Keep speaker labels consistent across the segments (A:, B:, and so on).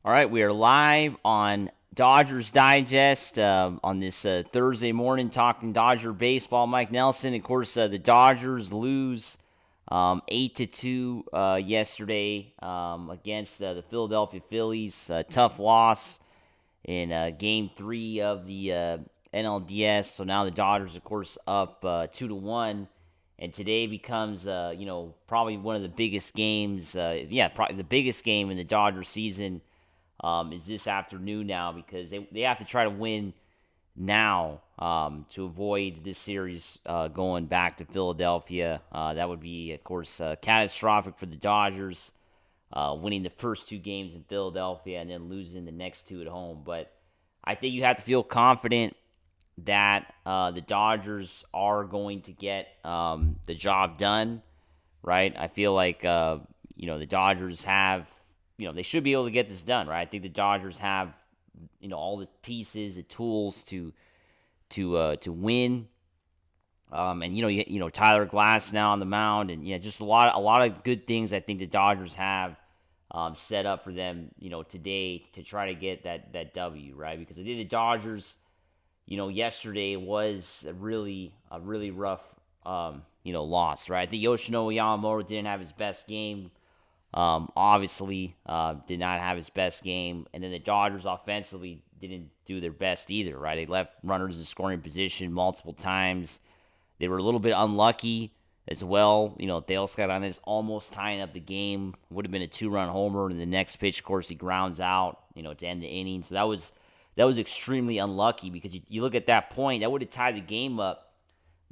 A: All right, we are live on Dodgers Digest on this Thursday morning, talking Dodger baseball. Mike Nelson, of course, the Dodgers lose 8-2 yesterday against the Philadelphia Phillies. Tough loss in Game 3 of the NLDS. So now the Dodgers, of course, up 2-1. And today becomes, probably one of the biggest games. Probably the biggest game in the Dodger season is this afternoon now, because they have to try to win now to avoid this series going back to Philadelphia. That would be, of course, catastrophic for the Dodgers, winning the first two games in Philadelphia and then losing the next two at home. But I think you have to feel confident that the Dodgers are going to get the job done, right? I feel like, the Dodgers have, they should be able to get this done, right? I think the Dodgers have, all the pieces, the tools to win. Tyler Glasnow on the mound, and just a lot of good things I think the Dodgers have set up for them, today to try to get that W, right? Because I think the Dodgers, yesterday was a really rough, loss, right? I think Yoshinobu Yamamoto didn't have his best game. Obviously, did not have his best game. And then the Dodgers offensively didn't do their best either, right? They left runners in scoring position multiple times. They were a little bit unlucky as well. Teoscar Hernández almost tying up the game. Would have been a 2-run homer. And the next pitch, of course, he grounds out, to end the inning. So that was extremely unlucky, because you look at that point, that would have tied the game up.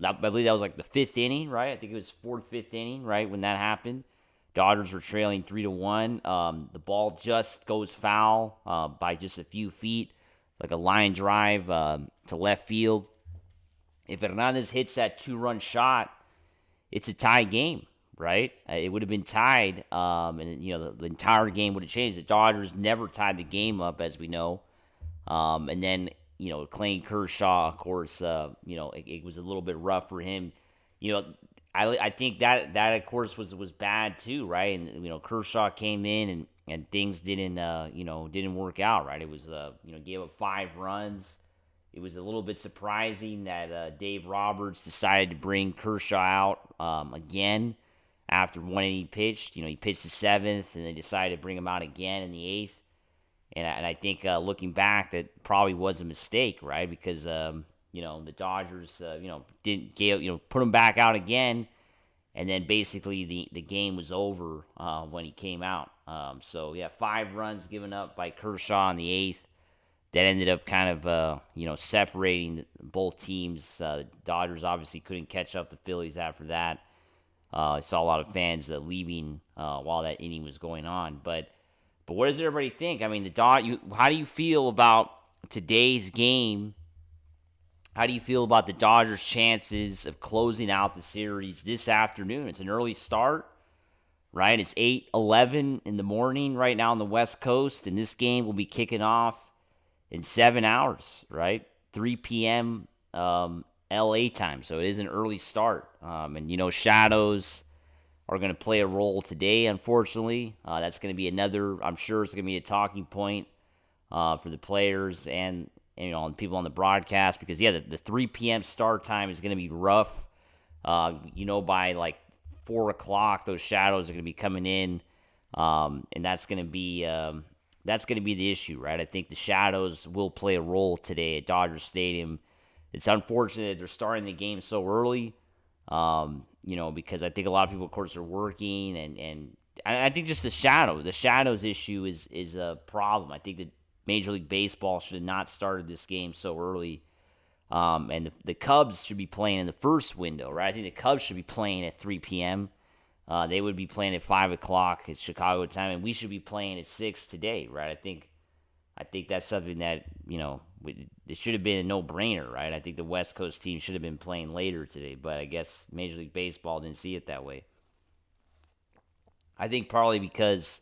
A: I believe that was like the fifth inning, right? I think it was fourth, fifth inning, right, when that happened. Dodgers were trailing 3-1. The ball just goes foul by just a few feet, like a line drive to left field. If Hernandez hits that 2-run shot, it's a tie game, right? It would have been tied, and the entire game would have changed. The Dodgers never tied the game up, as we know. And then, Clayton Kershaw, of course, it was a little bit rough for him. I think that of course was bad too, right? And Kershaw came in and things didn't work out, right? It was gave up 5 runs. It was a little bit surprising that Dave Roberts decided to bring Kershaw out again after one inning pitched. He pitched the 7th, and they decided to bring him out again in the 8th. And I think looking back, that probably was a mistake, right? Because the Dodgers didn't put him back out again, and then basically the game was over when he came out. 5 runs given up by Kershaw in the 8th. That ended up kind of separating both teams. Dodgers obviously couldn't catch up the Phillies after that. I saw a lot of fans leaving while that inning was going on, but what does everybody think? I mean, how do you feel about today's game? How do you feel about the Dodgers' chances of closing out the series this afternoon? It's an early start, right? It's 8:11 in the morning right now on the West Coast, and this game will be kicking off in 7 hours, right? 3 p.m. LA time, so it is an early start. Shadows are going to play a role today, unfortunately. That's going to be I'm sure it's going to be a talking point for the players and people on the broadcast, because, the 3 p.m. start time is going to be rough. By like 4 o'clock, those shadows are going to be coming in, and that's going to be the issue, right? I think the shadows will play a role today at Dodger Stadium. It's unfortunate they're starting the game so early. Because I think a lot of people, of course, are working, and I think just the shadows issue is a problem. I think that Major League Baseball should have not started this game so early, and the Cubs should be playing in the first window, right? I think the Cubs should be playing at 3 p.m. They would be playing at 5 o'clock at Chicago time, and we should be playing at 6 today, right? I think that's something that, it should have been a no-brainer, right? I think the West Coast team should have been playing later today, but I guess Major League Baseball didn't see it that way. I think probably because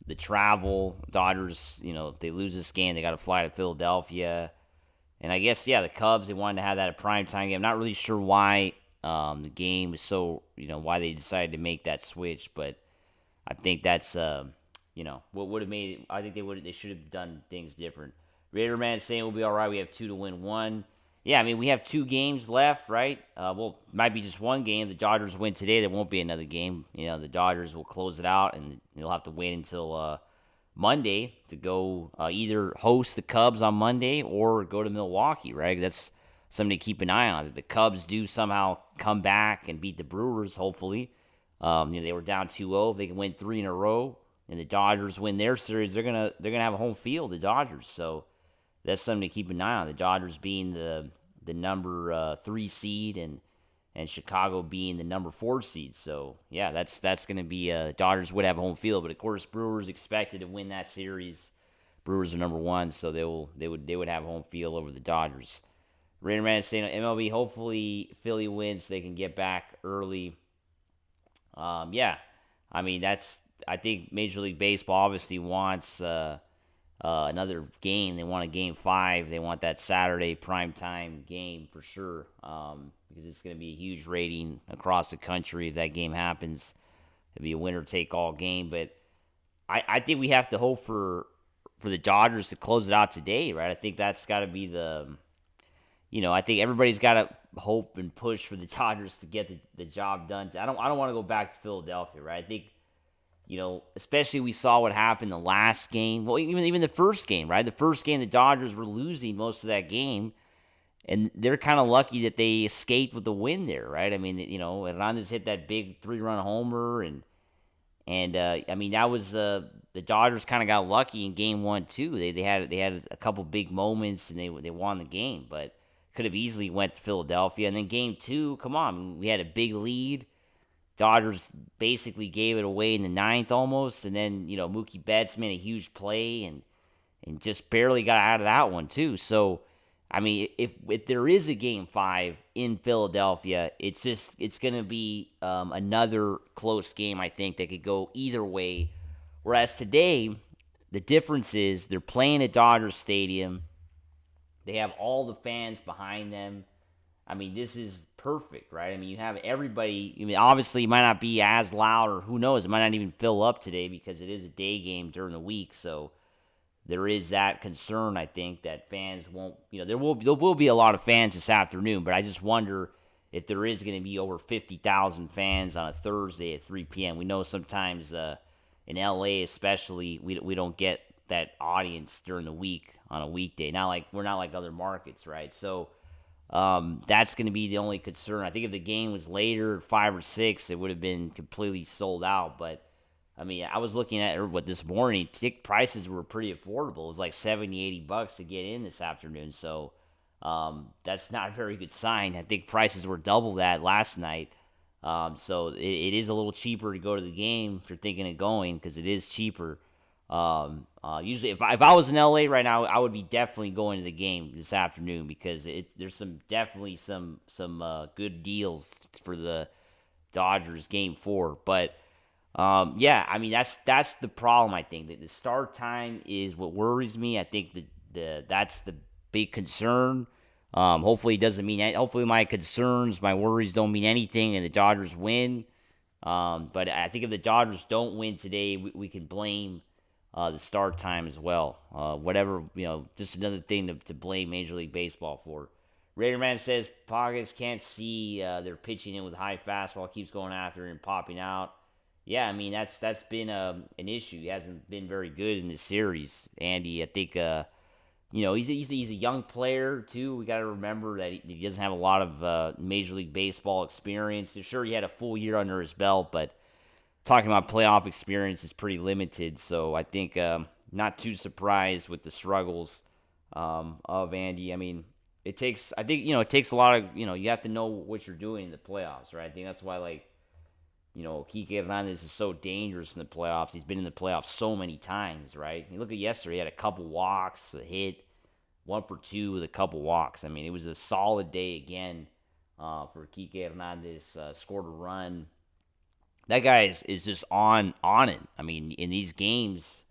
A: the travel, Dodgers, if they lose this game, they got to fly to Philadelphia. And I guess, the Cubs, they wanted to have that a primetime game. I'm not really sure why the game was so, why they decided to make that switch, but I think that's what would have made it. I think they should have done things different. Raider man saying we'll be all right. We have 2 to win 1. Yeah, I mean we have 2 games left, right? Well, might be just 1 game. The Dodgers win today. There won't be another game. The Dodgers will close it out, and they'll have to wait until Monday to go either host the Cubs on Monday or go to Milwaukee, right? That's something to keep an eye on. If the Cubs do somehow come back and beat the Brewers, hopefully, they were down 2-0. If they can win 3 in a row, and the Dodgers win their series, they're gonna have a home field. The Dodgers, so that's something to keep an eye on. The Dodgers being the number 3 seed, and Chicago being the number 4 seed. So yeah, that's gonna be Dodgers would have a home field, but of course Brewers expected to win that series. Brewers are number 1, so they would have home field over the Dodgers. Raider man saying MLB, hopefully Philly wins so they can get back early. Yeah, I mean I think Major League Baseball obviously wants another game. They want a Game 5. They want that Saturday primetime game for sure, because it's going to be a huge rating across the country if that game happens. It'll be a winner-take-all game, but I think we have to hope for the Dodgers to close it out today, right? I think that's got to be I think everybody's got to hope and push for the Dodgers to get the job done. I don't want to go back to Philadelphia, right? I think, especially we saw what happened the last game. Well, even the first game, right? The first game, the Dodgers were losing most of that game, and they're kind of lucky that they escaped with the win there, right? I mean, Hernandez hit that big 3-run homer, and I mean that was the Dodgers kind of got lucky in Game 1 too. They had a couple big moments, and they won the game, but could have easily went to Philadelphia. And then Game 2, come on, we had a big lead. Dodgers basically gave it away in the 9th almost, and then Mookie Betts made a huge play and just barely got out of that one too. So I mean, if there is a Game 5 in Philadelphia, it's gonna be another close game. I think that could go either way. Whereas today, the difference is they're playing at Dodger Stadium. They have all the fans behind them. I mean, this is perfect, right? I mean, you have everybody. I mean, obviously, it might not be as loud, or who knows, it might not even fill up today because it is a day game during the week. So there is that concern, I think, that fans won't. There will be a lot of fans this afternoon, but I just wonder if there is going to be over 50,000 fans on a Thursday at 3 p.m. We know sometimes in LA, especially, we don't get that audience during the week on a weekday. We're not like other markets, right? So that's going to be the only concern. I think if the game was later, 5 or 6, it would have been completely sold out. But I mean, I was looking at this morning. Ticket prices were pretty affordable. It was like $70-$80 to get in this afternoon. So that's not a very good sign. I think prices were double that last night. So it is a little cheaper to go to the game if you're thinking of going, because it is cheaper. Usually, if I was in LA right now, I would be definitely going to the game this afternoon, because there's definitely some good deals for the Dodgers Game 4. But yeah, I mean that's the problem. I think that the start time is what worries me. I think that's the big concern. Hopefully it doesn't mean. Hopefully my concerns, my worries don't mean anything, and the Dodgers win. But I think if the Dodgers don't win today, we can blame the start time as well. Whatever, just another thing to blame Major League Baseball for. Raider man says Pajes can't see they're pitching in with high fastball, keeps going after it and popping out. Yeah, I mean that's been an issue. He hasn't been very good in this series, Andy. I think he's a young player too. We got to remember that he doesn't have a lot of Major League Baseball experience. Sure, he had a full year under his belt, but talking about playoff experience is pretty limited. So I think not too surprised with the struggles of Andy. I mean, it takes a lot of, you have to know what you're doing in the playoffs, right? I think that's why Kike Hernandez is so dangerous in the playoffs. He's been in the playoffs so many times, right? You look at yesterday, he had a couple walks, a hit, 1 for 2 with a couple walks. I mean, it was a solid day again for Kike Hernandez. Scored a run. That guy is just on it. I mean, in these games,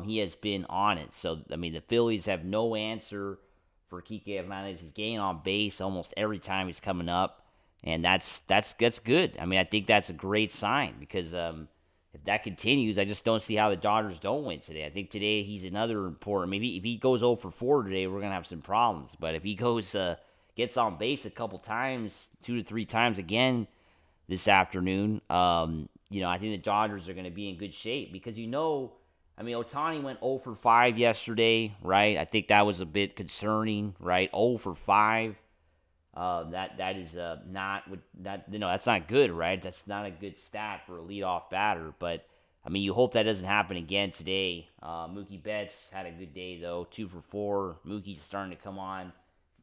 A: he has been on it. So, I mean, the Phillies have no answer for Kike Hernandez. He's getting on base almost every time he's coming up, and that's good. I mean, I think that's a great sign, because if that continues, I just don't see how the Dodgers don't win today. I think today he's another important. Maybe if he goes 0 for 4 today, we're gonna have some problems. But if he goes gets on base a couple times, 2 to 3 times again this afternoon, I think the Dodgers are gonna be in good shape because Ohtani went 0 for 5 yesterday, right? I think that was a bit concerning, right? 0 for 5. That is that's not good, right? That's not a good stat for a leadoff batter. But you hope that doesn't happen again today. Mookie Betts had a good day though, 2 for 4. Mookie's starting to come on.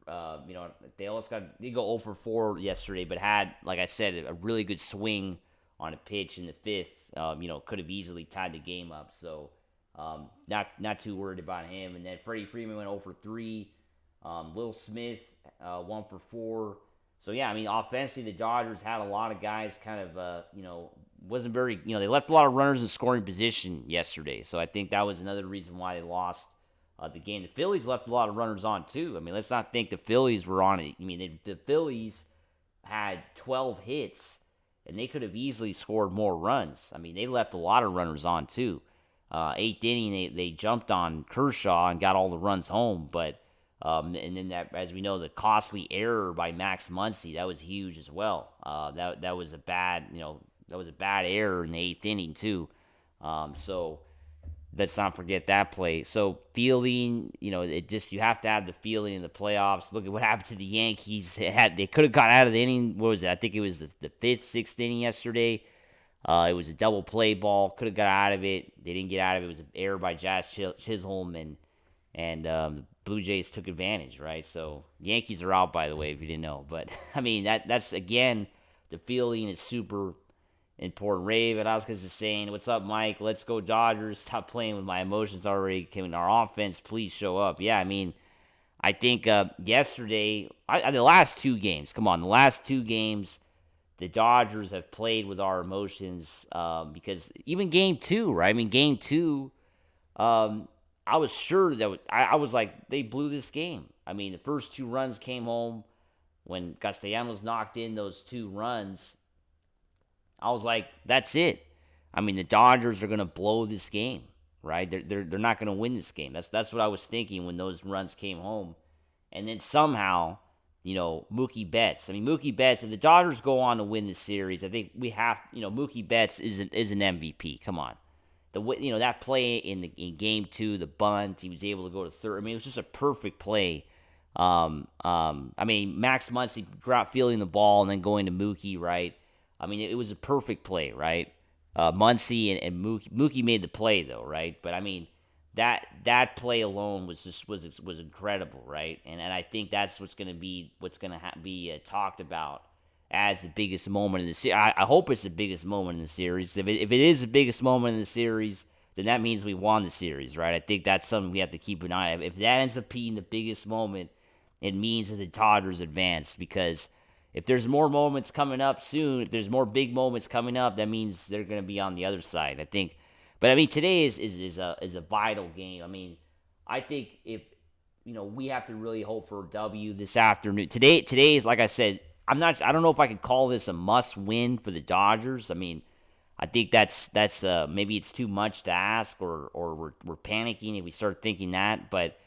A: Teoscar did go 0 for 4 yesterday, but had, like I said, a really good swing on a pitch in the 5th. Could have easily tied the game up. So not too worried about him. And then Freddie Freeman went 0 for 3. Will Smith 1 for 4. So yeah, offensively the Dodgers had a lot of guys kind of wasn't very they left a lot of runners in scoring position yesterday. So I think that was another reason why they lost the game. The Phillies left a lot of runners on too. Let's not think the Phillies were on it. The Phillies had 12 hits and they could have easily scored more runs. They left a lot of runners on too. 8th inning they jumped on Kershaw and got all the runs home, but and then that, as we know, the costly error by Max Muncy, that was huge as well. That was a bad error in the 8th inning too. So let's not forget that play. So fielding, you have to have the fielding in the playoffs. Look at what happened to the Yankees. They could have got out of the inning. What was it? I think it was the 5th, 6th inning yesterday. It was a double play ball. Could have got out of it. They didn't get out of it. It was an error by Jazz Chisholm, and the Blue Jays took advantage, right? So Yankees are out, by the way, if you didn't know. But that's again, the fielding is super important. Ray Velasquez is saying, "What's up, Mike? Let's go Dodgers. Stop playing with my emotions already. Can our offense please show up?" Yeah, I think yesterday, the last 2 games. Come on, the last 2 games, the Dodgers have played with our emotions because even Game 2, right? Game 2. I was sure that I was like, they blew this game. The first 2 runs came home when Castellanos knocked in those 2 runs. I was like, that's it. The Dodgers are gonna blow this game, right? They're not gonna win this game. That's what I was thinking when those runs came home, and then somehow, Mookie Betts. Mookie Betts. If the Dodgers go on to win the series, I think we have. Mookie Betts is an MVP. Come on. That play in Game 2, the bunt, he was able to go to third. It was just a perfect play. Max Muncy fielding the ball and then going to Mookie, right? It was a perfect play, right? Muncy and Mookie made the play though, right? But that play alone was incredible, right? And I think that's what's going to be talked about as the biggest moment in the series. I hope it's the biggest moment in the series. If it is the biggest moment in the series, then that means we won the series, right? I think that's something we have to keep an eye on. If that ends up being the biggest moment, it means that the Dodgers advance, because if there's more moments coming up soon, if there's more big moments coming up, that means they're going to be on the other side, I think. But today is a vital game. I think if we have to really hope for a W this afternoon. Today is, like I said, I don't know if I could call this a must-win for the Dodgers. I think that's maybe it's too much to ask, or we're panicking if we start thinking that. But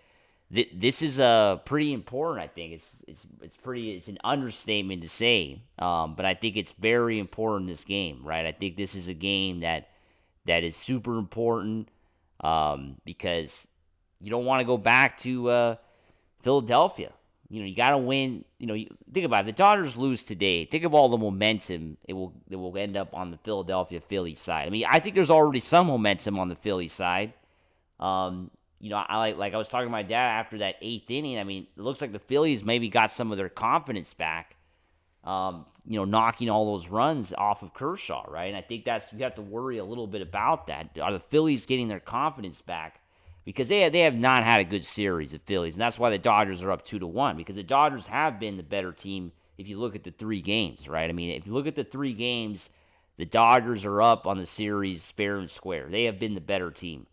A: this is pretty important. I think it's an understatement to say, but I think it's very important, this game, right? I think this is a game that is super important because you don't want to go back to Philadelphia. You got to win. Think about it. If the Dodgers lose today, think of all the momentum it will end up on the Philadelphia Phillies side. I think there's already some momentum on the Phillies side. I was talking to my dad after that 8th inning. It looks like the Phillies maybe got some of their confidence back. Knocking all those runs off of Kershaw, right? And I think you have to worry a little bit about that. Are the Phillies getting their confidence back? Because they have not had a good series, the Phillies, and that's why the Dodgers are up 2-1. Because the Dodgers have been the better team if you look at the 3 games, right? If you look at the 3 games, the Dodgers are up on the series fair and square. They have been the better team.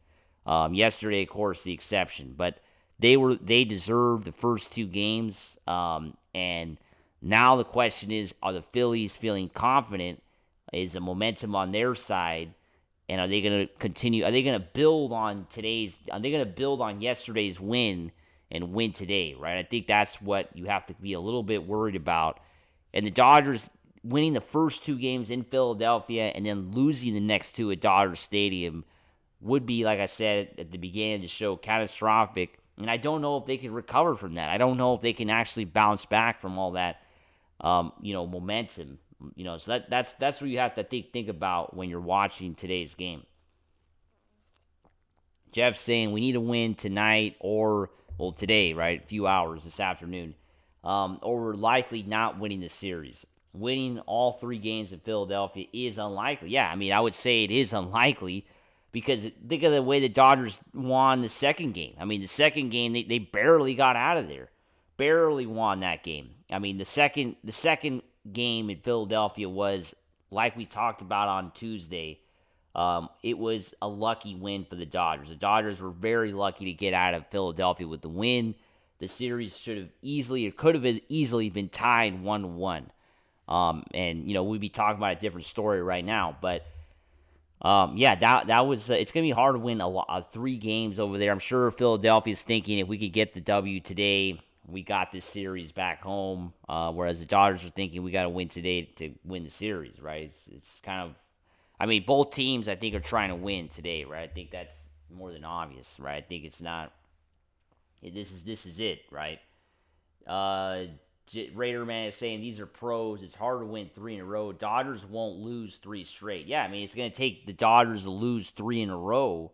A: Yesterday, of course, the exception, but they deserved the first 2 games. And now the question is, are the Phillies feeling confident? Is the momentum on their side? And are they going to continue? Are they going to build on Are they going to build on yesterday's win and win today? Right. I think that's what you have to be a little bit worried about. And the Dodgers winning the first 2 games in Philadelphia and then losing the next 2 at Dodger Stadium would be, like I said at the beginning of the show, catastrophic. And I don't know if they can recover from that. I don't know if they can actually bounce back from all that, momentum. So that's what you have to think about when you're watching today's game. Jeff's saying we need to win tonight today, right? A few hours this afternoon. Or we're likely not winning the series. Winning all 3 games in Philadelphia is unlikely. Yeah, I mean, I would say it is unlikely because think of the way the Dodgers won the second game. I mean, the second game, they barely got out of there. Barely won that game. I mean, the second game in Philadelphia was, like we talked about on Tuesday, it was a lucky win for the Dodgers. The Dodgers were very lucky to get out of Philadelphia with the win. The series could have easily been tied 1-1. And we'd be talking about a different story right now, but that was it's gonna be hard to win 3 games over there. I'm sure Philadelphia's thinking if we could get the W today, we got this series back home. Whereas the Dodgers are thinking we got to win today to win the series, right? It's kind of, I mean, both teams I think are trying to win today, right? I think that's more than obvious, right? I think it's not. This is it, right? Raider Man is saying these are pros. It's hard to win 3 in a row. Dodgers won't lose 3 straight. Yeah, I mean, it's going to take the Dodgers to lose 3 in a row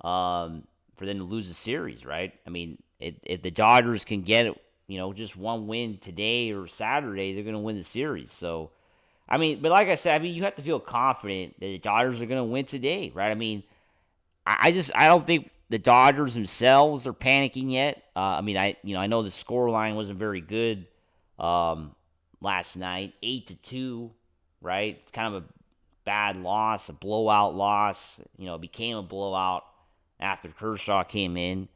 A: for them to lose the series, right? I mean, if the Dodgers can get just 1 win today or Saturday, they're going to win the series. So, I mean, but like I said, I mean, you have to feel confident that the Dodgers are going to win today, right? I mean, I don't think the Dodgers themselves are panicking yet. I mean, I know the scoreline wasn't very good last night, 8-2, right? It's kind of a bad loss, a blowout loss. It became a blowout after Kershaw came in.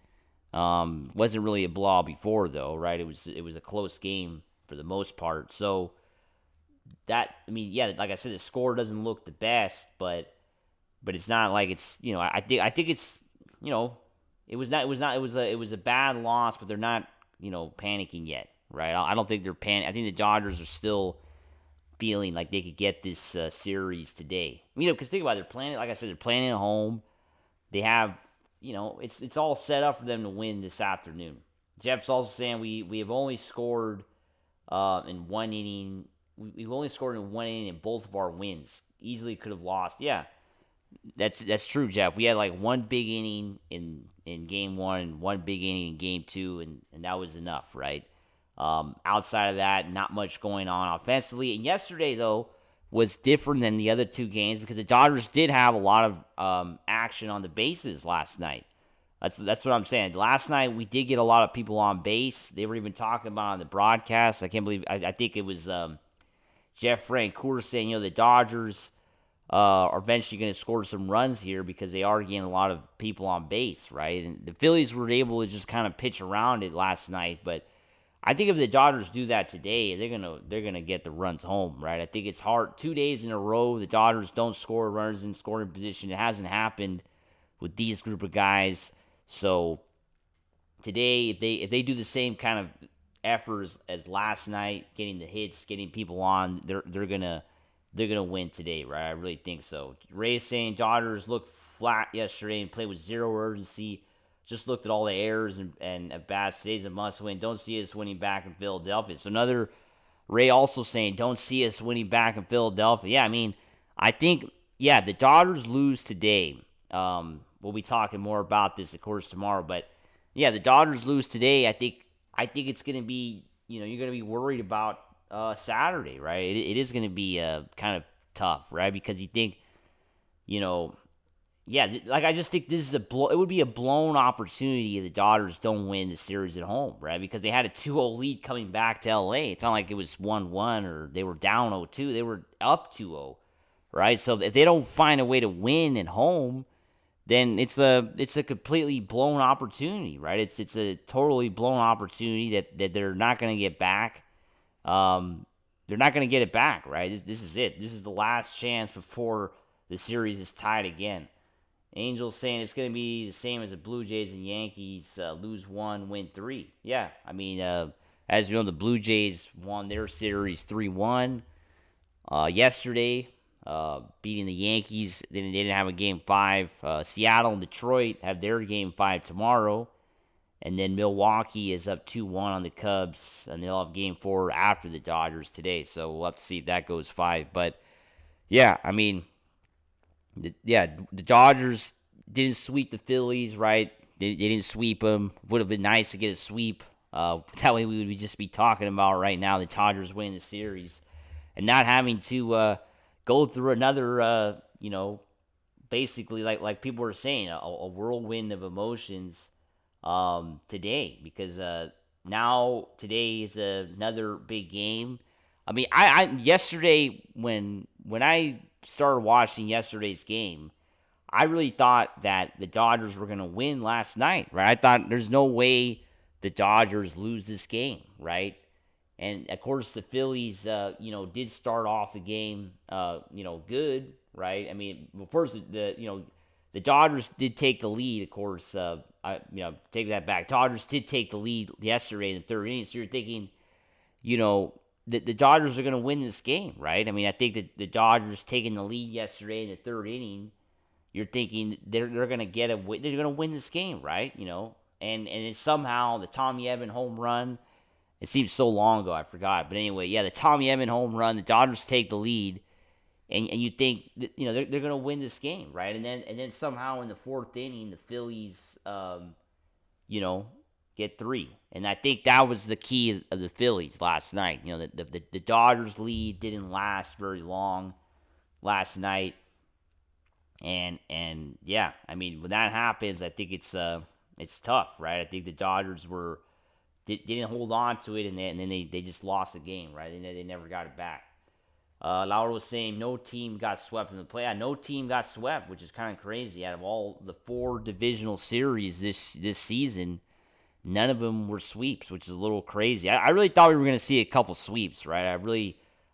A: Wasn't really a blowout before though, right? It was a close game for the most part. So that, I mean, yeah, like I said, the score doesn't look the best, but it's not like it's, I think it's, it was a bad loss, but they're not, panicking yet, right? I don't think they're panicking. I think the Dodgers are still feeling like they could get this series today. Because think about it, they're playing at home. They have, it's all set up for them to win this afternoon. Jeff's also saying we have only scored in 1 inning. We've only scored in 1 inning in both of our wins. Easily could have lost. Yeah, that's true, Jeff. We had like 1 big inning in game 1 and 1 big inning in game 2, and that was enough, right? Outside of that, not much going on offensively. And yesterday, though, was different than the other 2 games because the Dodgers did have a lot of action on the bases last night. That's what I'm saying. Last night, we did get a lot of people on base. They were even talking about on the broadcast. I can't believe, I think it was Jeff Francoeur saying, the Dodgers are eventually going to score some runs here because they are getting a lot of people on base, right? And the Phillies were able to just kind of pitch around it last night, but I think if the Dodgers do that today, they're gonna get the runs home, right? I think it's hard. 2 days in a row, the Dodgers don't score runners in scoring position. It hasn't happened with these group of guys. So today, if they do the same kind of effort as last night, getting the hits, getting people on, they're gonna win today, right? I really think so. Ray is saying Dodgers looked flat yesterday and played with zero urgency. Just looked at all the errors and at bats. Today's a must win. Don't see us winning back in Philadelphia. So another Ray also saying, don't see us winning back in Philadelphia. Yeah, I mean, I think, yeah, the Dodgers lose today. We'll be talking more about this, of course, tomorrow. But, yeah, the Dodgers lose today. I think it's going to be, you're going to be worried about Saturday, right? It is going to be kind of tough, right? Because you think, yeah, like I just think this is it would be a blown opportunity if the Dodgers don't win the series at home, right? Because they had a 2-0 lead coming back to LA. It's not like it was 1-1 or they were down 0-2. They were up 2-0, right? So if they don't find a way to win at home, then it's a completely blown opportunity, right? It's a totally blown opportunity that they're not going to get back. They're not going to get it back, right? This is it. This is the last chance before the series is tied again. Angels saying it's going to be the same as the Blue Jays and Yankees, lose 1, win 3. Yeah, I mean, as you know, the Blue Jays won their series 3-1 yesterday, beating the Yankees. They didn't have a game 5. Seattle and Detroit have their game 5 tomorrow. And then Milwaukee is up 2-1 on the Cubs, and they'll have game 4 after the Dodgers today. So we'll have to see if that goes 5. But, yeah, I mean, the Dodgers didn't sweep the Phillies, right? They didn't sweep them. Would have been nice to get a sweep. That way we would just be talking about right now the Dodgers winning the series and not having to go through another, basically like people were saying, a whirlwind of emotions today, because now today is another big game. I mean, I yesterday when I started watching yesterday's game, I really thought that the Dodgers were going to win last night, right? I thought there's no way the Dodgers lose this game, right? And of course the Phillies, did start off the game, good, right? I mean, well, first the Dodgers did take the lead, of course. Take that back. Dodgers did take the lead yesterday in the third inning. So you're thinking, the Dodgers are going to win this game, right? I mean, I think that the Dodgers taking the lead yesterday in the third inning, you're thinking they're going to get they're going to win this game, right? And it's somehow the Tommy Edman home run. It seems so long ago, I forgot. But anyway, yeah, the Tommy Edman home run. The Dodgers take the lead. And you think that, they're going to win this game, right? And then somehow in the fourth inning, the Phillies, get 3. And I think that was the key of the Phillies last night. The Dodgers lead didn't last very long last night, and yeah, I mean, when that happens, I think it's tough, right? I think the Dodgers didn't hold on to it, and then they just lost the game, right? They never got it back. Laura was saying no team got swept in the playoff. No team got swept, which is kind of crazy. Out of all the 4 divisional series this season, none of them were sweeps, which is a little crazy. I really thought we were going to see a couple sweeps, right?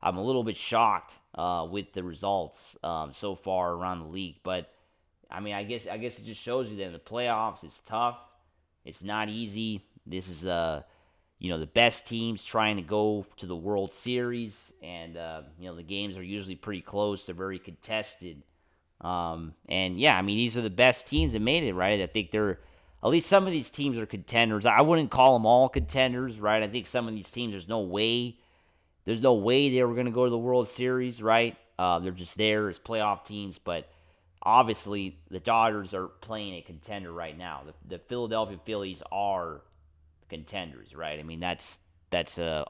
A: I'm a little bit shocked with the results so far around the league. But, I mean, I guess it just shows you that in the playoffs, it's tough. It's not easy. This is the best teams trying to go to the World Series, and the games are usually pretty close. They're very contested, and yeah, I mean, these are the best teams that made it, right? I think at least some of these teams are contenders. I wouldn't call them all contenders, right? I think some of these teams, there's no way they were going to go to the World Series, right? They're just there as playoff teams, but obviously the Dodgers are playing a contender right now. The Philadelphia Phillies are contenders, right? I mean, that's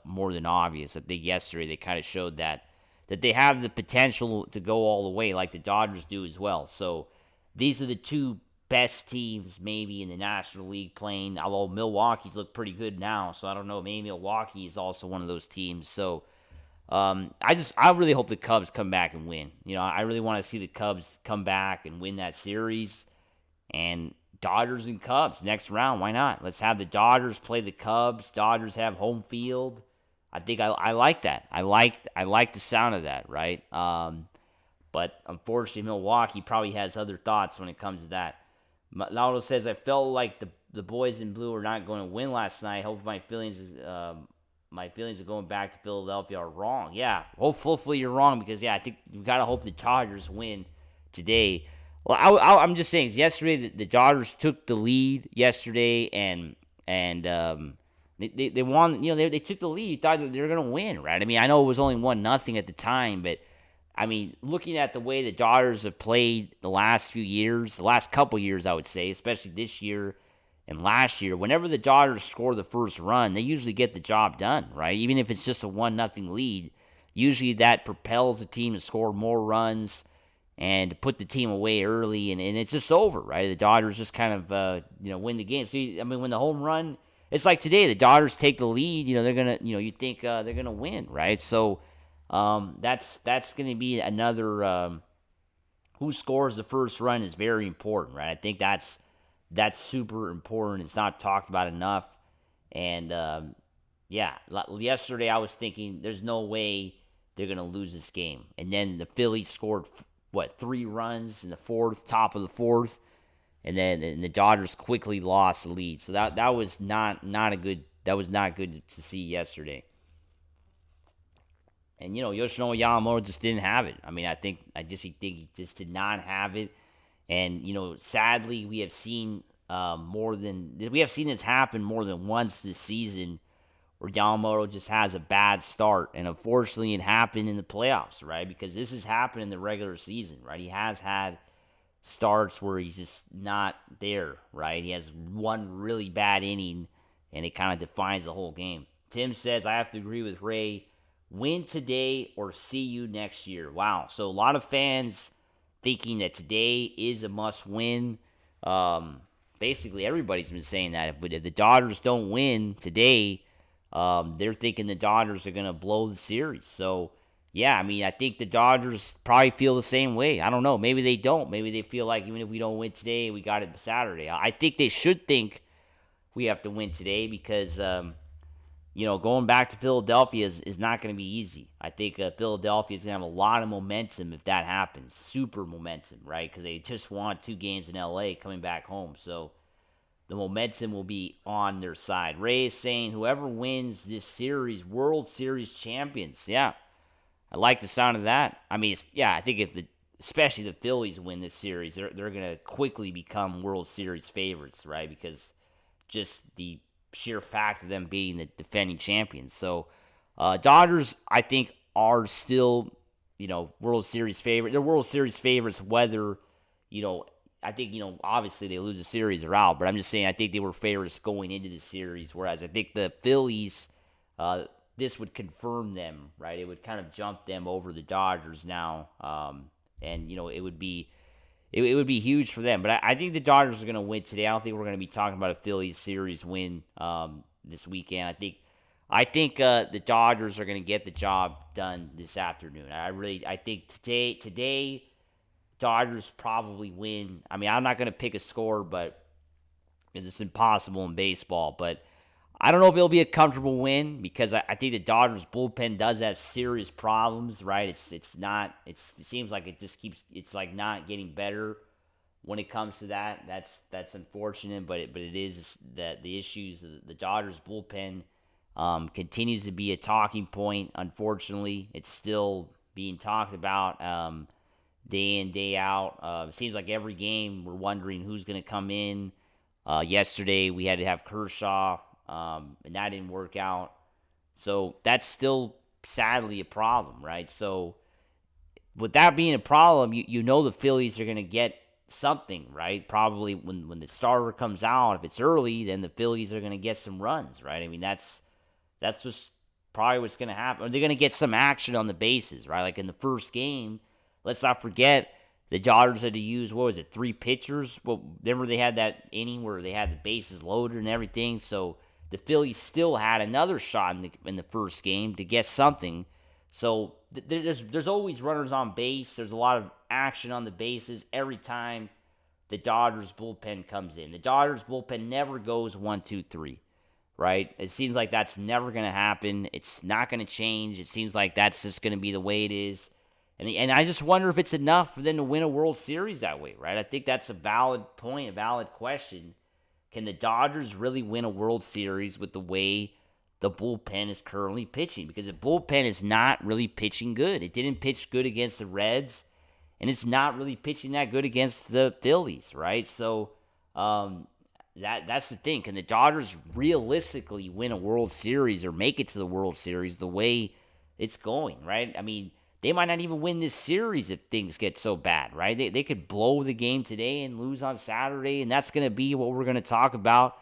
A: more than obvious. I think yesterday they kind of showed that they have the potential to go all the way, like the Dodgers do as well. So these are the 2 best teams maybe in the National League playing, although Milwaukee's look pretty good now, so I don't know, maybe Milwaukee is also one of those teams. So I really hope the Cubs come back and win. I really want to see the Cubs come back and win that series, and Dodgers and Cubs next round. Why not? Let's have the Dodgers play the Cubs. Dodgers have home field. I think I like that. I like the sound of that, right? But unfortunately, Milwaukee probably has other thoughts when it comes to that. Lauro says, I felt like the boys in blue are not going to win last night. Hope my feelings of going back to Philadelphia are wrong. Yeah, hopefully you're wrong, because yeah, I think we gotta hope the Dodgers win today. Well, I'm just saying, yesterday the Dodgers took the lead yesterday, and they won. They took the lead. You thought they were gonna win, right? I mean, I know it was only 1-0 at the time, but I mean, looking at the way the Dodgers have played the last couple years, I would say, especially this year and last year, whenever the Dodgers score the first run, they usually get the job done, right? Even if it's just a 1-0 lead, usually that propels the team to score more runs and to put the team away early, and it's just over, right? The Dodgers just kind of, win the game. So, I mean, when the home run, it's like today, the Dodgers take the lead, they're going to, you think they're going to win, right? So, that's going to be another, who scores the first run is very important, right? I think that's super important. It's not talked about enough. And, yesterday I was thinking there's no way they're going to lose this game. And then the Phillies scored 3 runs in the fourth, top of the fourth, and then the Dodgers quickly lost the lead. So that was not good to see yesterday. And Yoshinobu Yamamoto just didn't have it. I mean, I think he just did not have it. And sadly, we have seen this happen more than once this season, where Yamamoto just has a bad start. And unfortunately, it happened in the playoffs, right? Because this has happened in the regular season, right? He has had starts where he's just not there, right? He has one really bad inning, and it kind of defines the whole game. Tim says, I have to agree with Ray. Win today or see you next year. Wow. So a lot of fans thinking that today is a must-win. Basically, everybody's been saying that. But if the Dodgers don't win today, they're thinking the Dodgers are going to blow the series. So, yeah, I mean, I think the Dodgers probably feel the same way. I don't know. Maybe they don't. Maybe they feel like even if we don't win today, we got it Saturday. I think they should think we have to win today because, going back to Philadelphia is not going to be easy. I think Philadelphia is going to have a lot of momentum if that happens. Super momentum, right? Because they just won 2 games in L.A. coming back home. So the momentum will be on their side. Ray is saying whoever wins this series, World Series champions. Yeah, I like the sound of that. I mean, I think especially the Phillies win this series, they're going to quickly become World Series favorites, right? Because just the sheer fact of them being the defending champions. So, Dodgers, I think, are still, World Series favorite. They're World Series favorites whether, I think, obviously they lose the series or out, but I'm just saying I think they were favorites going into the series, whereas I think the Phillies, this would confirm them, right? It would kind of jump them over the Dodgers now, and, it would be huge for them. But I think the Dodgers are going to win today. I don't think we're going to be talking about a Phillies series win this weekend. I think the Dodgers are going to get the job done this afternoon. I think today Dodgers probably win. I mean, I'm not going to pick a score, but it's impossible in baseball. But I don't know if it'll be a comfortable win because I think the Dodgers bullpen does have serious problems, right? It seems like it's like not getting better when it comes to that. That's unfortunate, but it is that the issues, the Dodgers bullpen continues to be a talking point. Unfortunately, it's still being talked about day in, day out. It seems like every game we're wondering who's going to come in. Yesterday we had to have Kershaw. And that didn't work out. So that's still sadly a problem, right? So with that being a problem, the Phillies are going to get something, right? Probably when the starter comes out, if it's early, then the Phillies are going to get some runs, right? I mean, that's just probably what's going to happen. Or they're going to get some action on the bases, right? Like in the first game, let's not forget the Dodgers had to use, 3 pitchers? Well, remember they had that inning where they had the bases loaded and everything, so the Phillies still had another shot in the first game to get something. So there's always runners on base. There's a lot of action on the bases every time the Dodgers bullpen comes in. The Dodgers bullpen never goes 1, 2, 3, right? It seems like that's never going to happen. It's not going to change. It seems like that's just going to be the way it is. And I just wonder if it's enough for them to win a World Series that way, right? I think that's a valid point, a valid question. Can the Dodgers really win a World Series with the way the bullpen is currently pitching? Because the bullpen is not really pitching good. It didn't pitch good against the Reds, and it's not really pitching that good against the Phillies, right? So that's the thing. Can the Dodgers realistically win a World Series or make it to the World Series the way it's going, right? I mean, they might not even win this series if things get so bad, right? They could blow the game today and lose on Saturday, and that's going to be what we're going to talk about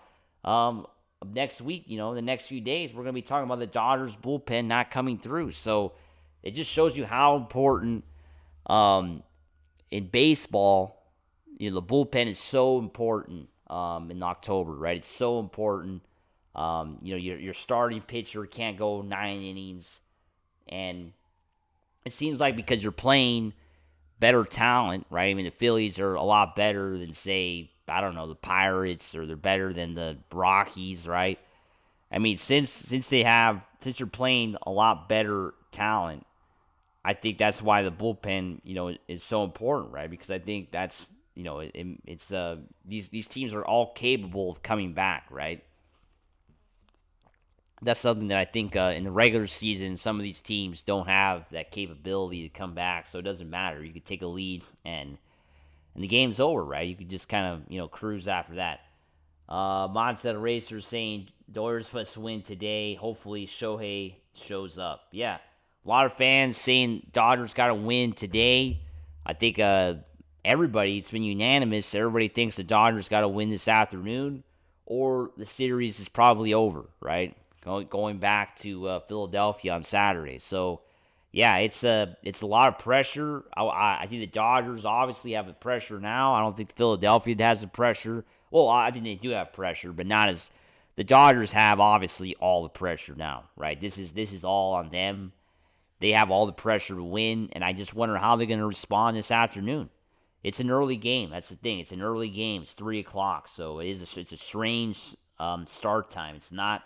A: next week. The next few days, we're going to be talking about the Dodgers bullpen not coming through. So it just shows you how important in baseball, the bullpen is so important in October, right? It's so important. Your starting pitcher can't go 9 innings, and it seems like because you're playing better talent, right? I mean, the Phillies are a lot better than, say, I don't know, the Pirates, or they're better than the Rockies, right? I mean, since you're playing a lot better talent, I think that's why the bullpen, is so important, right? Because I think that's, it's these teams are all capable of coming back, right? That's something that I think in the regular season, some of these teams don't have that capability to come back, so it doesn't matter. You could take a lead and the game's over, right? You could just kind of, cruise after that. Mindset Racer saying Dodgers must win today. Hopefully Shohei shows up. Yeah, a lot of fans saying Dodgers got to win today. I think everybody, it's been unanimous. Everybody thinks the Dodgers got to win this afternoon, or the series is probably over, right? Going back to Philadelphia on Saturday. So, yeah, it's a lot of pressure. I think the Dodgers obviously have the pressure now. I don't think Philadelphia has the pressure. Well, I think they do have pressure, but not as the Dodgers have. Obviously, all the pressure now, right? This is all on them. They have all the pressure to win, and I just wonder how they're going to respond this afternoon. It's an early game. That's the thing. It's an early game. It's 3:00, so it's a strange start time. It's not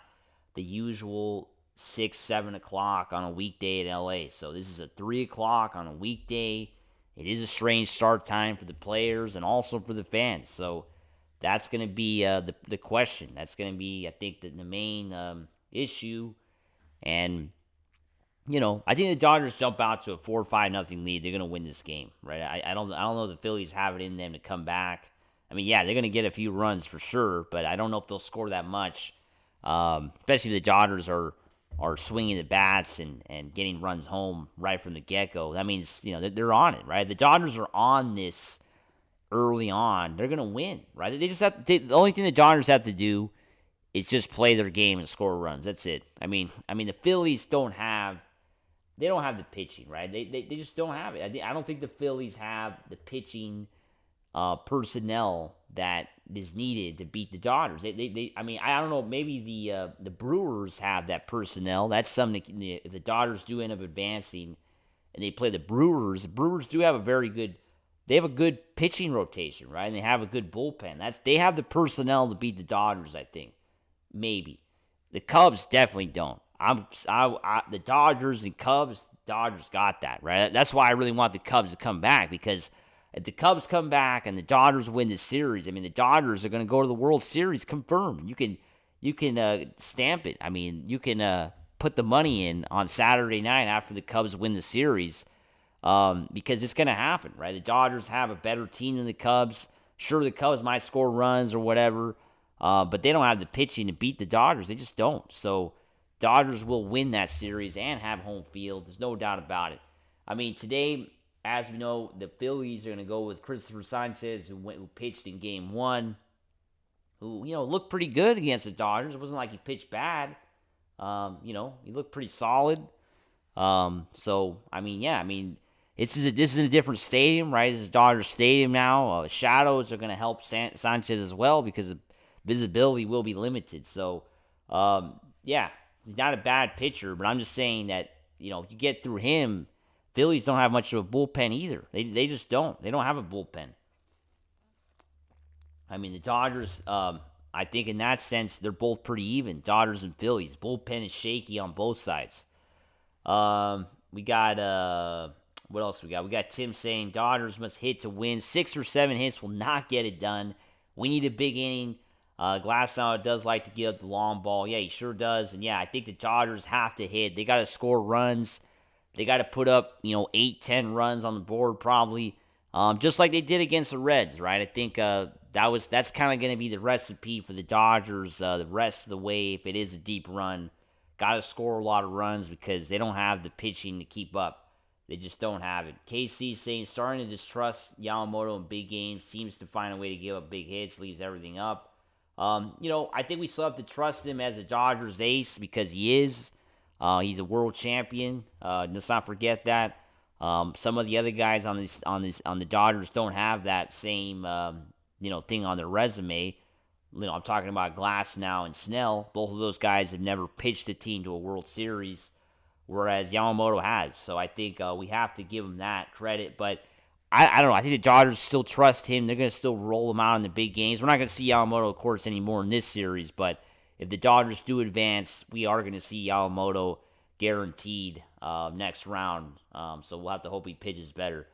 A: the usual 6, 7 o'clock on a weekday in LA. So this is a 3:00 on a weekday. It is a strange start time for the players and also for the fans. So that's going to be the question. That's going to be, I think, the main issue. And I think the Dodgers jump out to a 4-5-0 lead. They're going to win this game, right? I don't know if the Phillies have it in them to come back. I mean, yeah, they're going to get a few runs for sure, but I don't know if they'll score that much. Especially if the Dodgers are swinging the bats and getting runs home right from the get-go. That means, they're on it, right? The Dodgers are on this early on. They're going to win, right? They just have to, the only thing the Dodgers have to do is just play their game and score runs. That's it. I mean, the Phillies don't have the pitching, right? They just don't have it. I don't think the Phillies have the pitching personnel that is needed to beat the Dodgers. I mean, I don't know. Maybe the Brewers have that personnel. That's something. If the Dodgers do end up advancing, and they play the Brewers do have a very good. They have a good pitching rotation, right? And they have a good bullpen. They have the personnel to beat the Dodgers. I think maybe the Cubs definitely don't. The Dodgers and Cubs. Dodgers got that, right? That's why I really want the Cubs to come back, because if the Cubs come back and the Dodgers win the series, I mean, the Dodgers are going to go to the World Series, confirmed. You can stamp it. I mean, you can put the money in on Saturday night after the Cubs win the series, because it's going to happen, right? The Dodgers have a better team than the Cubs. Sure, the Cubs might score runs or whatever, but they don't have the pitching to beat the Dodgers. They just don't. So Dodgers will win that series and have home field. There's no doubt about it. I mean, today, as we know, the Phillies are going to go with Christopher Sanchez, who pitched in Game 1, who, looked pretty good against the Dodgers. It wasn't like he pitched bad. He looked pretty solid. So, I mean, this is a different stadium, right? This is Dodger Stadium now. Shadows are going to help Sanchez as well, because the visibility will be limited. So, he's not a bad pitcher, but I'm just saying that, if you get through him, Phillies don't have much of a bullpen either. They just don't. They don't have a bullpen. I mean, the Dodgers, I think in that sense, they're both pretty even. Dodgers and Phillies. Bullpen is shaky on both sides. We got, what else we got? We got Tim saying Dodgers must hit to win. 6 or 7 hits will not get it done. We need a big inning. Glasnow does like to give up the long ball. Yeah, he sure does. And yeah, I think the Dodgers have to hit. They got to score runs. They got to put up, 8, 10 runs on the board probably, just like they did against the Reds, right? I think that's kind of going to be the recipe for the Dodgers the rest of the way. If it is a deep run, got to score a lot of runs, because they don't have the pitching to keep up. They just don't have it. KC saying starting to distrust Yamamoto in big games. Seems to find a way to give up big hits, leaves everything up. I think we still have to trust him as a Dodgers ace, because he is. He's a world champion. Let's not forget that. Some of the other guys on the Dodgers don't have that same thing on their resume. I'm talking about Glasnow and Snell. Both of those guys have never pitched a team to a World Series, whereas Yamamoto has. So I think we have to give him that credit. But I don't know. I think the Dodgers still trust him. They're going to still roll him out in the big games. We're not going to see Yamamoto, of course, anymore in this series, but if the Dodgers do advance, we are going to see Yamamoto guaranteed next round. So we'll have to hope he pitches better.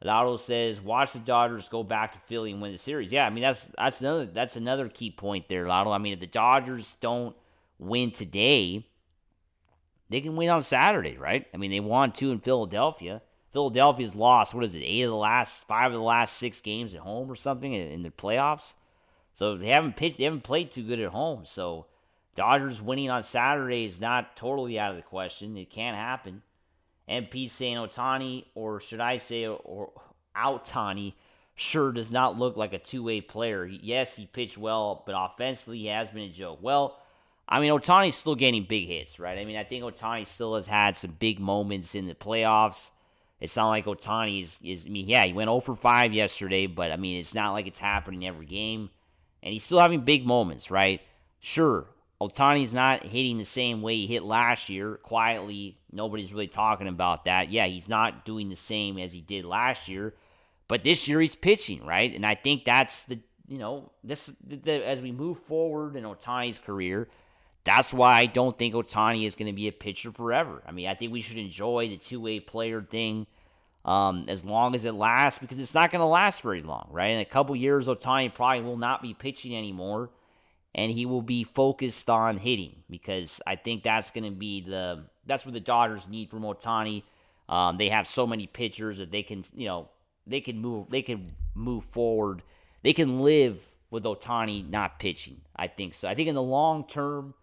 A: Lalo says, watch the Dodgers go back to Philly and win the series. Yeah, I mean that's another key point there, Lalo. I mean, if the Dodgers don't win today, they can win on Saturday, right? I mean, they won 2 in Philadelphia. Philadelphia's lost, what is it, 5 of the last 6 games at home or something in the playoffs. So they haven't played too good at home. So Dodgers winning on Saturday is not totally out of the question. It can happen. MP saying Ohtani, or should I say or Ohtani, sure does not look like a two-way player. Yes, he pitched well, but offensively he has been a joke. Well, I mean, Ohtani's still getting big hits, right? I mean, I think Ohtani still has had some big moments in the playoffs. It's not like Ohtani is I mean, yeah, he went 0 for 5 yesterday, but I mean, it's not like it's happening every game. And he's still having big moments, right? Sure, Ohtani's not hitting the same way he hit last year. Quietly, nobody's really talking about that. Yeah, he's not doing the same as he did last year. But this year he's pitching, right? And I think that's as we move forward in Ohtani's career, that's why I don't think Ohtani is going to be a pitcher forever. I mean, I think we should enjoy the two-way player thing as long as it lasts, because it's not going to last very long, right? In a couple years, Ohtani probably will not be pitching anymore, and he will be focused on hitting, because I think that's going to be that's what the Dodgers need from Ohtani. They have so many pitchers that they can move forward. They can live with Ohtani not pitching. I think so. I think in the long term,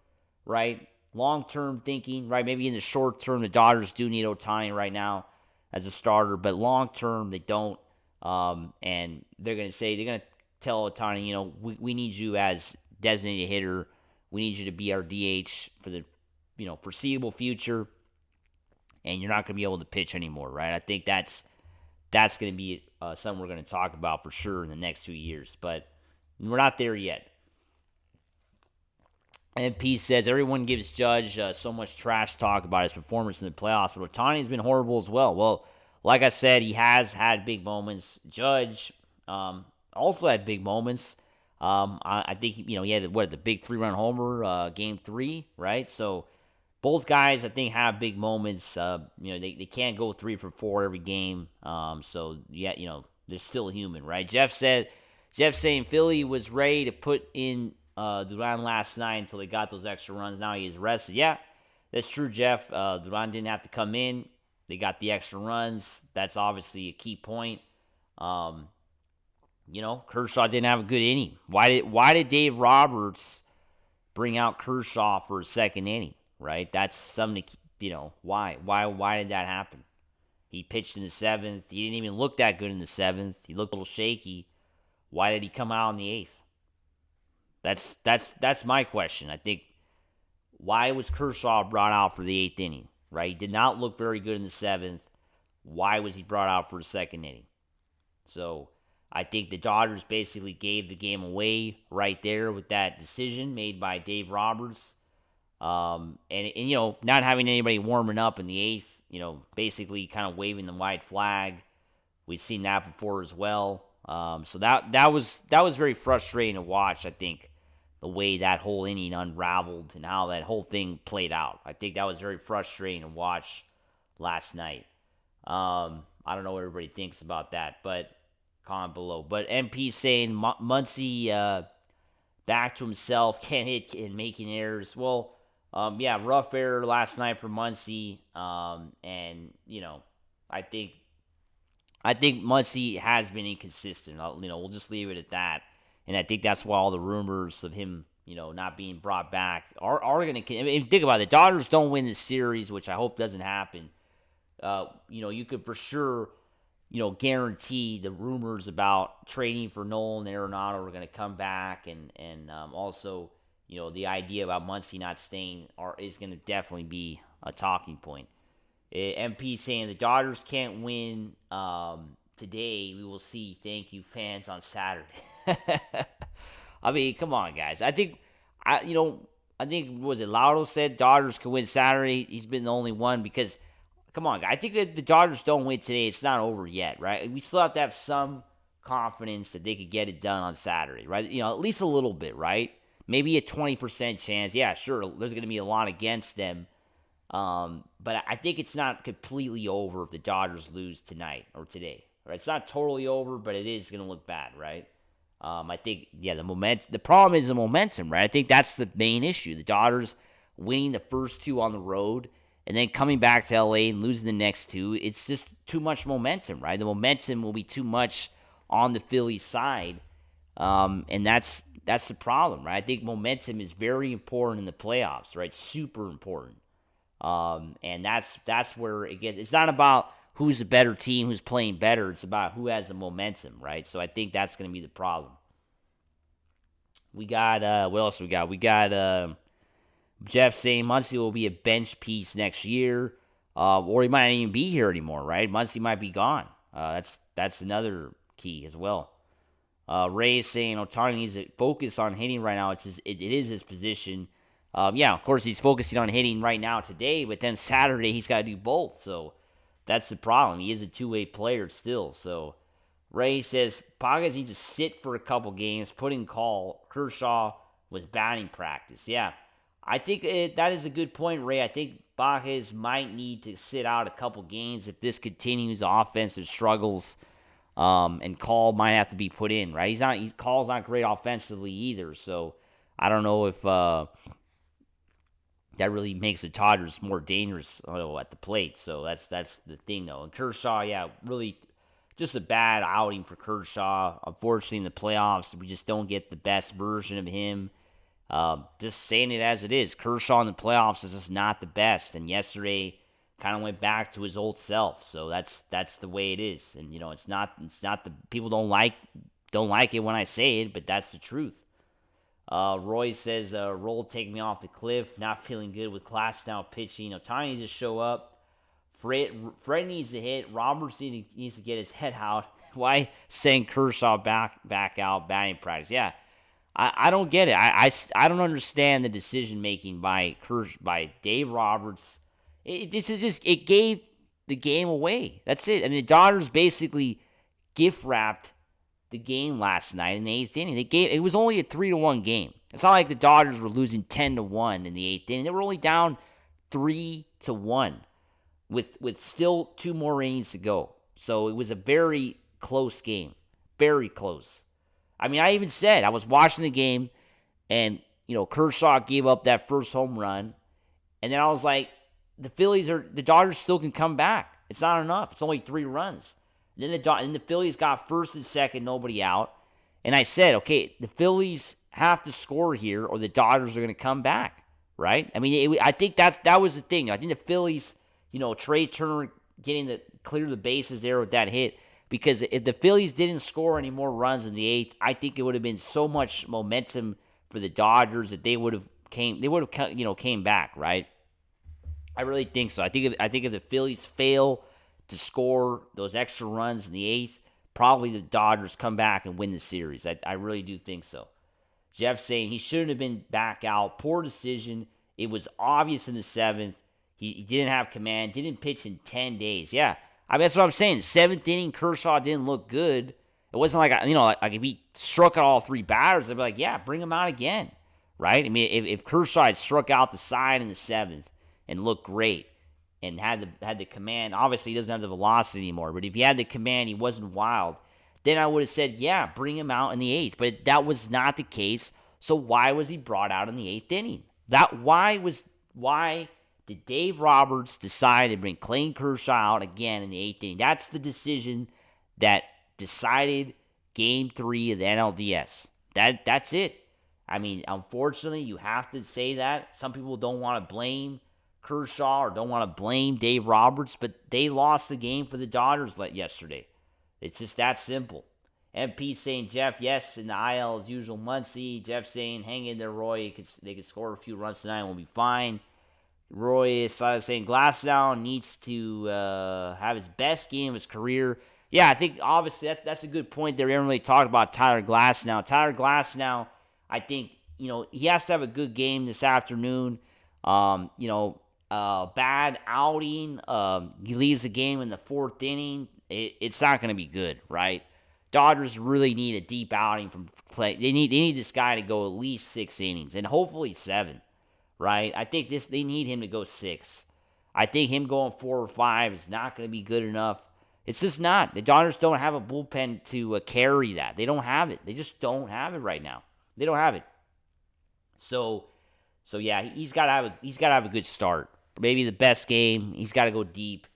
A: right? Long-term thinking, right? Maybe in the short term, the Dodgers do need Ohtani right now as a starter, but long-term, they don't. And they're going to tell Ohtani, we need you as designated hitter. We need you to be our DH for the, foreseeable future, and you're not going to be able to pitch anymore, right? I think that's going to be something we're going to talk about for sure in the next 2 years, but we're not there yet. MP says, everyone gives Judge so much trash talk about his performance in the playoffs, but Ohtani's been horrible as well. Well, like I said, he has had big moments. Judge also had big moments. I think he had the big 3-run homer, game 3, right? So both guys, I think, have big moments. They can't go 3 for 4 every game. So yeah, they're still human, right? Jeff saying Philly was ready to put in Duran last night until they got those extra runs. Now he is rested. Yeah, that's true, Jeff. Duran didn't have to come in. They got the extra runs. That's obviously a key point. Kershaw didn't have a good inning. Why did Dave Roberts bring out Kershaw for a second inning? Right? That's something to why did that happen? He pitched in the 7th. He didn't even look that good in the 7th. He looked a little shaky. Why did he come out in the 8th? That's my question. I think, why was Kershaw brought out for the 8th inning, right? He did not look very good in the 7th. Why was he brought out for the 2nd inning? So I think the Dodgers basically gave the game away right there with that decision made by Dave Roberts. And not having anybody warming up in the 8th, basically kind of waving the white flag. We've seen that before as well. So that was very frustrating to watch, I think, the way that whole inning unraveled and how that whole thing played out. I think that was very frustrating to watch last night. I don't know what everybody thinks about that, but comment below. But MP saying Muncy back to himself, can't hit and making errors. Well, rough error last night for Muncy. And I think Muncy has been inconsistent. We'll just leave it at that. And I think that's why all the rumors of him, not being brought back are going to. I mean, think about it. The Dodgers don't win this series, which I hope doesn't happen. You could for sure, guarantee the rumors about trading for Nolan Arenado are going to come back, and also, the idea about Muncy not staying is going to definitely be a talking point. MP saying the Dodgers can't win today. We will see. Thank you, fans, on Saturday. I mean, come on, guys. I think was it Laudo said Dodgers can win Saturday. He's been the only one, because, come on, guys. I think if the Dodgers don't win today, it's not over yet, right? We still have to have some confidence that they could get it done on Saturday, right? At least a little bit, right? Maybe a 20% chance. Yeah, sure. There's going to be a lot against them. but I think it's not completely over if the Dodgers lose tonight or today. Right? It's not totally over, but it is going to look bad, right? I think, the problem is the momentum, right? I think that's the main issue. The Dodgers winning the first two on the road and then coming back to LA and losing the next two. It's just too much momentum, right? The momentum will be too much on the Phillies side, and that's the problem, right? I think momentum is very important in the playoffs, right? Super important, and that's where it gets. It's not about who's a better team, who's playing better. It's about who has the momentum, right? So I think that's going to be the problem. We got, what else we got? We got Jeff saying Muncy will be a bench piece next year, or he might not even be here anymore, right? Muncy might be gone. That's another key as well. Ray is saying Ohtani needs to focus on hitting right now. It is his position. Of course, he's focusing on hitting right now today, but then Saturday he's got to do both, so that's the problem. He is a two-way player still. So Ray says Pages needs to sit for a couple games, put in call. Kershaw was batting practice. Yeah, I think that is a good point, Ray. I think Pages might need to sit out a couple games if this continues offensive struggles, and Call might have to be put in, right? Call's not great offensively either, so I don't know if that really makes the Dodgers more dangerous at the plate. So that's the thing, though. And Kershaw, really just a bad outing for Kershaw. Unfortunately, in the playoffs, we just don't get the best version of him. Just saying it as it is. Kershaw in the playoffs is just not the best. And yesterday kind of went back to his old self. So that's the way it is. And it's not the people don't like it when I say it, but that's the truth. Roy says, Roll take me off the cliff. Not feeling good with Glasnow pitching. Ohtani needs to show up. Fred needs to hit. Roberts needs to get his head out. Why send Kershaw back out batting practice? Yeah, I don't get it. I don't understand the decision making by Dave Roberts. It gave the game away. That's it. And the Dodgers basically gift wrapped the game last night in the eighth inning. It was only a 3-1 game. It's not like the Dodgers were losing 10-1 in the eighth inning. They were only down 3-1 with still two more innings to go. So it was a very close game. Very close. I mean, I even said, I was watching the game and, Kershaw gave up that first home run. And then I was like, the Dodgers still can come back. It's not enough. It's only 3 runs. Then the Phillies got first and second, nobody out. And I said, okay, the Phillies have to score here or the Dodgers are going to come back, right? I mean, I think that was the thing. I think the Phillies, Trey Turner getting to clear the bases there with that hit. Because if the Phillies didn't score any more runs in the eighth, I think it would have been so much momentum for the Dodgers that they would have came back, right? I really think so. I think if the Phillies fail to score those extra runs in the eighth, probably the Dodgers come back and win the series. I really do think so. Jeff saying he shouldn't have been back out. Poor decision. It was obvious in the seventh. He didn't have command. Didn't pitch in 10 days. Yeah, I mean, that's what I'm saying. Seventh inning, Kershaw didn't look good. It wasn't like if he struck out all 3 batters, I'd be like, yeah, bring him out again, right? I mean, if Kershaw had struck out the side in the seventh and looked great, and had the command. Obviously, he doesn't have the velocity anymore, but if he had the command, he wasn't wild, then I would have said, yeah, bring him out in the eighth. But that was not the case, so why was he brought out in the eighth inning? Why did Dave Roberts decide to bring Clayton Kershaw out again in the eighth inning? That's the decision that decided Game 3 of the NLDS. That's it. I mean, unfortunately, you have to say that. Some people don't want to blame Kershaw or don't want to blame Dave Roberts, but they lost the game for the Dodgers yesterday. It's just that simple. MP saying, Jeff, yes, in the IL as usual, Muncy. Jeff saying, hang in there, Roy. They could score a few runs tonight and we'll be fine. Roy is saying Glasnow needs to have his best game of his career. Yeah, I think obviously that's a good point there. We haven't really talked about Tyler Glasnow. Tyler Glasnow, I think, he has to have a good game this afternoon. Bad outing. He leaves the game in the 4th inning. It's not going to be good, right? Dodgers really need a deep outing from Clay. They need this guy to go at least 6 innings and hopefully 7, right? I think they need him to go 6. I think him going 4 or 5 is not going to be good enough. It's just not. The Dodgers don't have a bullpen to carry that. They don't have it. They just don't have it right now. They don't have it. So yeah, he's got to have a good start. Maybe the best game. He's got to go deep.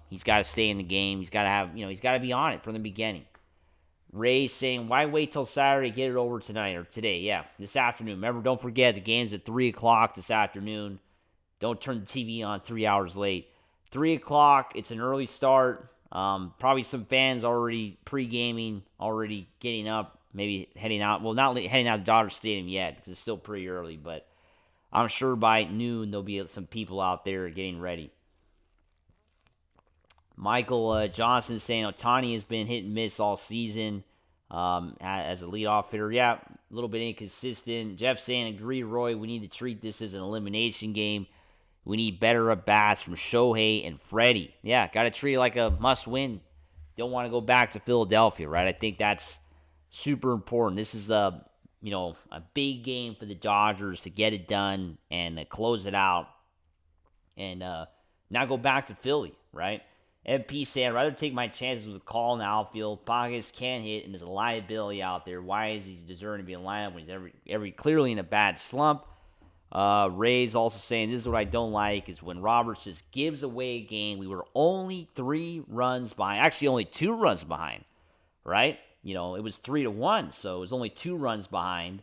A: He's got to stay in the game. He's got to have, he's got to be on it from the beginning. Ray's saying, why wait till Saturday? Get it over tonight or today. Yeah, this afternoon. Remember, don't forget, the game's at 3 o'clock this afternoon. Don't turn the TV on 3 hours late. 3 o'clock, it's an early start. Probably some fans already pre-gaming, already getting up, maybe heading out. Well, not heading out to Dodger Stadium yet because it's still pretty early, but I'm sure by noon there'll be some people out there getting ready. Michael Johnson saying Ohtani has been hit and miss all season as a leadoff hitter. Yeah, a little bit inconsistent. Jeff saying, agree, Roy, we need to treat this as an elimination game. We need better at-bats from Shohei and Freddie. Yeah, got to treat it like a must-win. Don't want to go back to Philadelphia, right? I think that's super important. This is a big game for the Dodgers to get it done and close it out and not go back to Philly, right? MP saying, I'd rather take my chances with a call in the outfield. Pajes can't hit and there's a liability out there. Why is he deserving to be in lineup when he's every clearly in a bad slump? Ray's also saying, this is what I don't like, is when Roberts just gives away a game. We were only 3 runs behind. Actually, only 2 runs behind, right? It was 3-1, so it was only 2 runs behind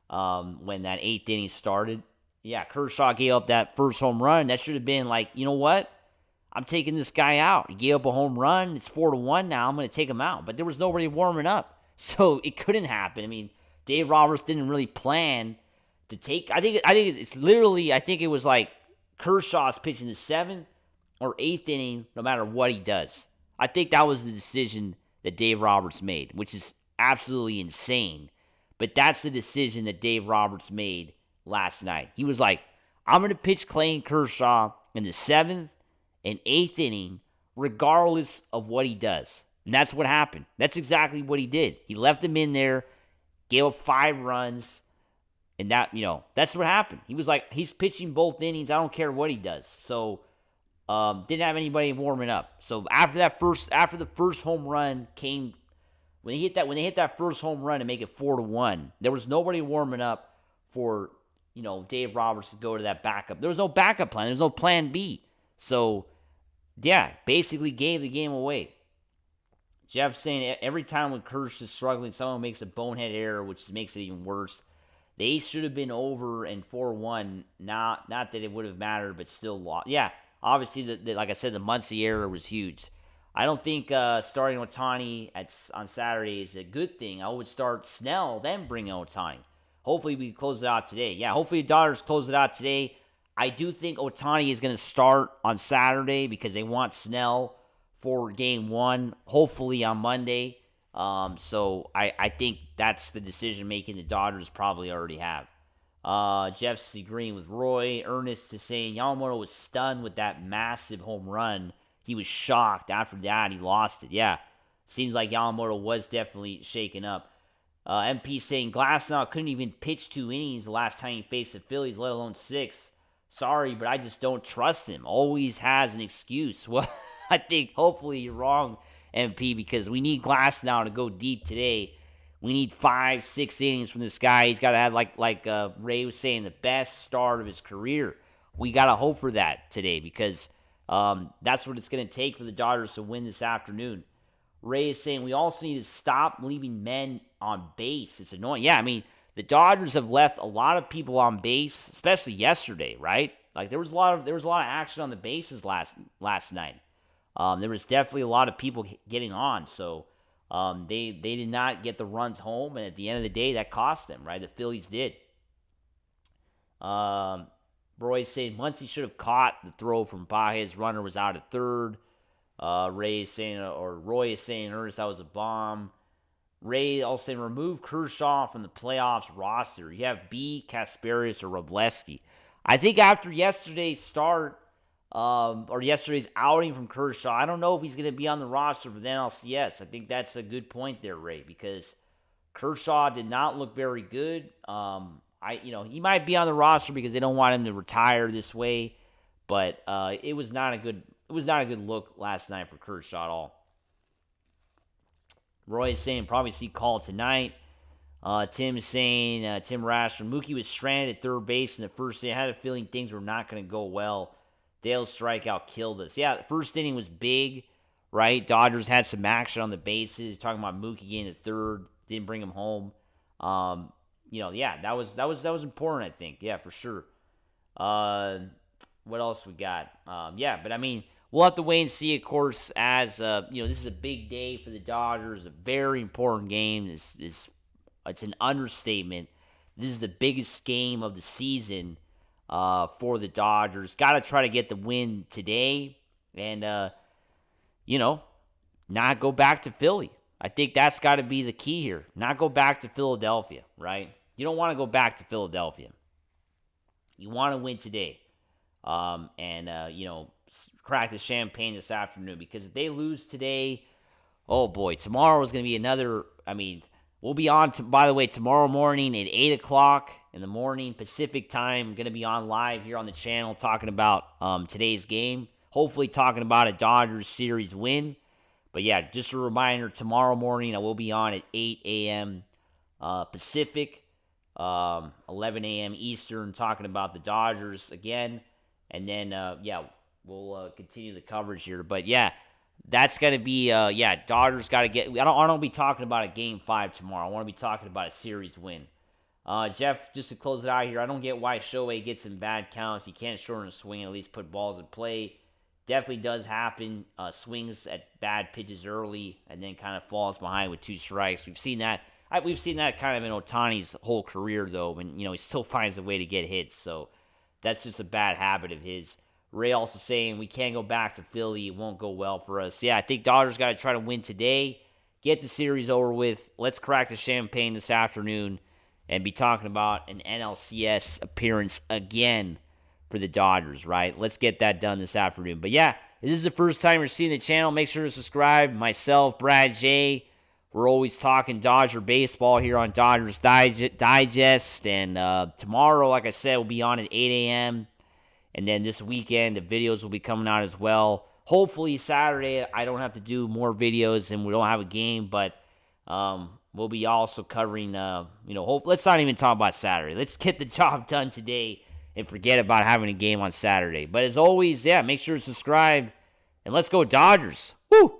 A: when that 8th inning started. Yeah, Kershaw gave up that first home run. That should have been like, you know what? I'm taking this guy out. He gave up a home run. It's 4-1 now. I'm going to take him out. But there was nobody warming up. So it couldn't happen. I mean, Dave Roberts didn't really plan to take. I think it's literally, I think it was like Kershaw's pitching the 7th or 8th inning no matter what he does. I think that was the decision that Dave Roberts made, which is absolutely insane. But that's the decision that Dave Roberts made last night. He was like, I'm going to pitch Clayton Kershaw in the 7th and 8th inning, regardless of what he does. And that's what happened. That's exactly what he did. He left him in there, gave up 5 runs, and that's what happened. He was like, he's pitching both innings. I don't care what he does. So, didn't have anybody warming up. So after the first home run came, when they hit that first home run to make it 4-1, there was nobody warming up for, Dave Roberts to go to that backup. There was no backup plan. There was no plan B. So, yeah, basically gave the game away. Jeff saying every time when Kersh is struggling, someone makes a bonehead error, which makes it even worse. They should have been over and 4-1. Not that it would have mattered, but still lost. Yeah, obviously, like I said, the Muncy error was huge. I don't think starting Ohtani on Saturday is a good thing. I would start Snell, then bring Ohtani. Hopefully, we close it out today. Yeah, hopefully the Dodgers close it out today. I do think Ohtani is going to start on Saturday because they want Snell for Game 1, hopefully on Monday. So I think that's the decision-making the Dodgers probably already have. Jeff's agreeing with Roy. Ernest is saying Yamamoto was stunned with that massive home run. He was shocked. After that, he lost it. Yeah, seems like Yamamoto was definitely shaken up. MP saying Glasnow couldn't even pitch 2 innings the last time he faced the Phillies, let alone 6. Sorry, but I just don't trust him. Always has an excuse. Well, I think hopefully you're wrong, MP, because we need Glasnow to go deep today. We need 5-6 innings from this guy. He's got to have, like Ray was saying, the best start of his career. We got to hope for that today because that's what it's going to take for the Dodgers to win this afternoon. Ray is saying we also need to stop leaving men on base. It's annoying. Yeah, I mean, the Dodgers have left a lot of people on base, especially yesterday, right? Like there was a lot of action on the bases last night. There was definitely a lot of people getting on, so they did not get the runs home, and at the end of the day, that cost them, right? The Phillies did. Roy's saying Muncy should have caught the throw from Pajes. Runner was out at third. Roy is saying Ernest, that was a bomb. Ray also saying remove Kershaw from the playoffs roster. You have B, Kasperius, or Robleski. I think after yesterday's start, or yesterday's outing from Kershaw, I don't know if he's going to be on the roster for the NLCS. I think that's a good point there, Ray, because Kershaw did not look very good. He might be on the roster because they don't want him to retire this way, But it was not a good look last night for Kershaw at all. Roy is saying probably see call tonight. Tim is saying, Tim Rashford, Mookie was stranded at third base in the first inning. I had a feeling things were not going to go well. Dale's strikeout killed us. Yeah, the first inning was big, right? Dodgers had some action on the bases. Talking about Mookie getting to third, didn't bring him home. That was important, I think. Yeah, for sure. What else we got? But I mean, we'll have to wait and see, of course, as this is a big day for the Dodgers, a very important game. It's an understatement. This is the biggest game of the season for the Dodgers. Got to try to get the win today and, not go back to Philly. I think that's got to be the key here. Not go back to Philadelphia, right? You don't want to go back to Philadelphia. You want to win today. Crack the champagne this afternoon, because if they lose today, oh boy, tomorrow is going to be another. We'll be on, by the way, tomorrow morning at 8 o'clock in the morning, Pacific time. I'm going to be on live here on the channel talking about today's game. Hopefully talking about a Dodgers series win. But yeah, just a reminder, tomorrow morning I will be on at 8 a.m. Pacific, 11 a.m. Eastern, talking about the Dodgers again. And then, we'll continue the coverage here. But yeah, that's going to be, Dodgers got to get, I don't want to be talking about a Game 5 tomorrow. I want to be talking about a series win. Jeff, just to close it out here, I don't get why Shohei gets in bad counts. He can't shorten a swing and at least put balls in play. Definitely does happen. Swings at bad pitches early and then kind of falls behind with 2 strikes. We've seen that. We've seen that kind of in Ohtani's whole career, though, and he still finds a way to get hits. So that's just a bad habit of his. Ray also saying we can't go back to Philly. It won't go well for us. Yeah, I think Dodgers got to try to win today, get the series over with. Let's crack the champagne this afternoon and be talking about an NLCS appearance again for the Dodgers, right? Let's get that done this afternoon. But yeah, if this is the first time you're seeing the channel, make sure to subscribe. Myself, Brad J. We're always talking Dodger baseball here on Dodgers Digest. And tomorrow, like I said, we'll be on at 8 a.m. And then this weekend, the videos will be coming out as well. Hopefully Saturday, I don't have to do more videos and we don't have a game. But we'll be also covering, let's not even talk about Saturday. Let's get the job done today and forget about having a game on Saturday. But as always, make sure to subscribe. And let's go Dodgers. Woo!